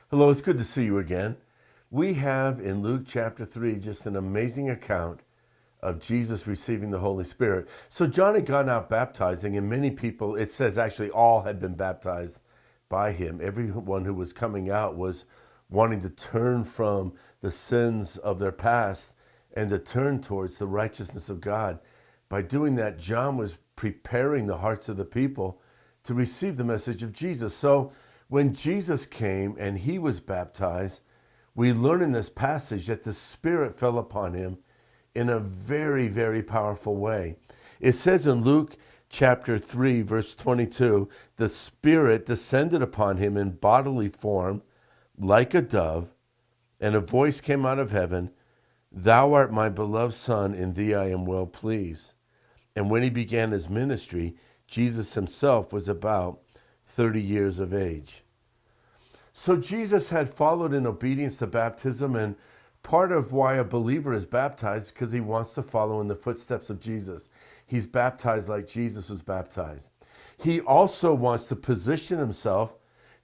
Hello, it's good to see you again. We have in Luke chapter 3 just an amazing account of Jesus receiving the Holy Spirit. So John had gone out baptizing, and many people, it says actually all had been baptized by him. Everyone who was coming out was wanting to turn from the sins of their past and to turn towards the righteousness of God. By doing that, John was preparing the hearts of the people to receive the message of Jesus. So when Jesus came and he was baptized, we learn in this passage that the Spirit fell upon him in a very, very powerful way. It says in Luke chapter 3, verse 22, the Spirit descended upon him in bodily form like a dove, and a voice came out of heaven, "Thou art my beloved Son, in thee I am well pleased." And when he began his ministry, Jesus himself was about 30 years of age. So Jesus had followed in obedience to baptism, and part of why a believer is baptized is because he wants to follow in the footsteps of Jesus. He's baptized like Jesus was baptized. He also wants to position himself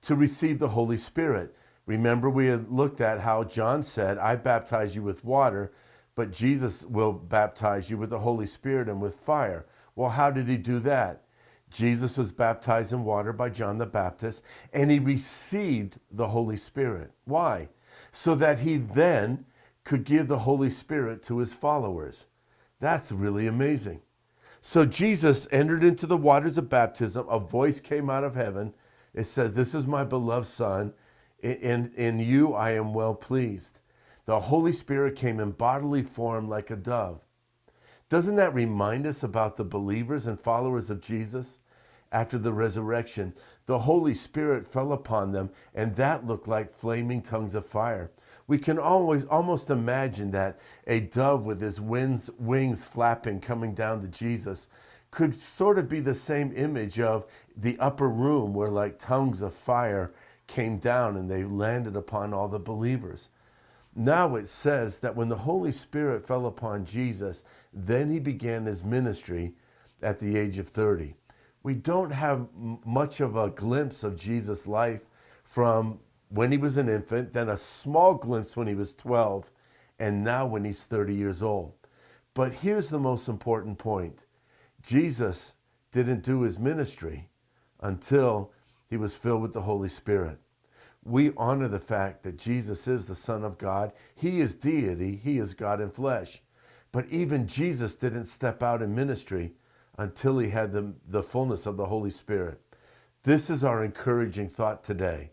to receive the Holy Spirit. Remember, we had looked at how John said, "I baptize you with water, but Jesus will baptize you with the Holy Spirit and with fire." Well, how did he do that? Jesus was baptized in water by John the Baptist, and he received the Holy Spirit. Why? So that he then could give the Holy Spirit to his followers. That's really amazing. So Jesus entered into the waters of baptism. A voice came out of heaven. It says, "This is my beloved Son. In you I am well pleased." The Holy Spirit came in bodily form like a dove. Doesn't that remind us about the believers and followers of Jesus? After the resurrection, the Holy Spirit fell upon them, and that looked like flaming tongues of fire. We can almost imagine that a dove with his wings flapping coming down to Jesus could sort of be the same image of the upper room where like tongues of fire came down and they landed upon all the believers. Now it says that when the Holy Spirit fell upon Jesus, then he began his ministry at the age of 30. We don't have much of a glimpse of Jesus' life from when he was an infant, then a small glimpse when he was 12, and now when he's 30 years old. But here's the most important point. Jesus didn't do his ministry until he was filled with the Holy Spirit. We honor the fact that Jesus is the Son of God. He is deity. He is God in flesh. But even Jesus didn't step out in ministry until he had the fullness of the Holy Spirit. This is our encouraging thought today.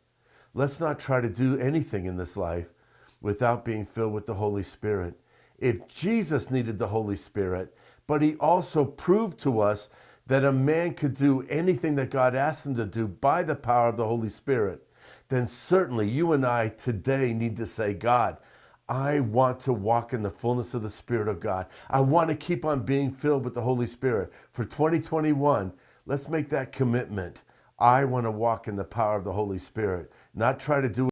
Let's not try to do anything in this life without being filled with the Holy Spirit. If Jesus needed the Holy Spirit, but he also proved to us that a man could do anything that God asked him to do by the power of the Holy Spirit, then certainly you and I today need to say, "God, I want to walk in the fullness of the Spirit of God. I want to keep on being filled with the Holy Spirit." For 2021, let's make that commitment. I want to walk in the power of the Holy Spirit, not try to do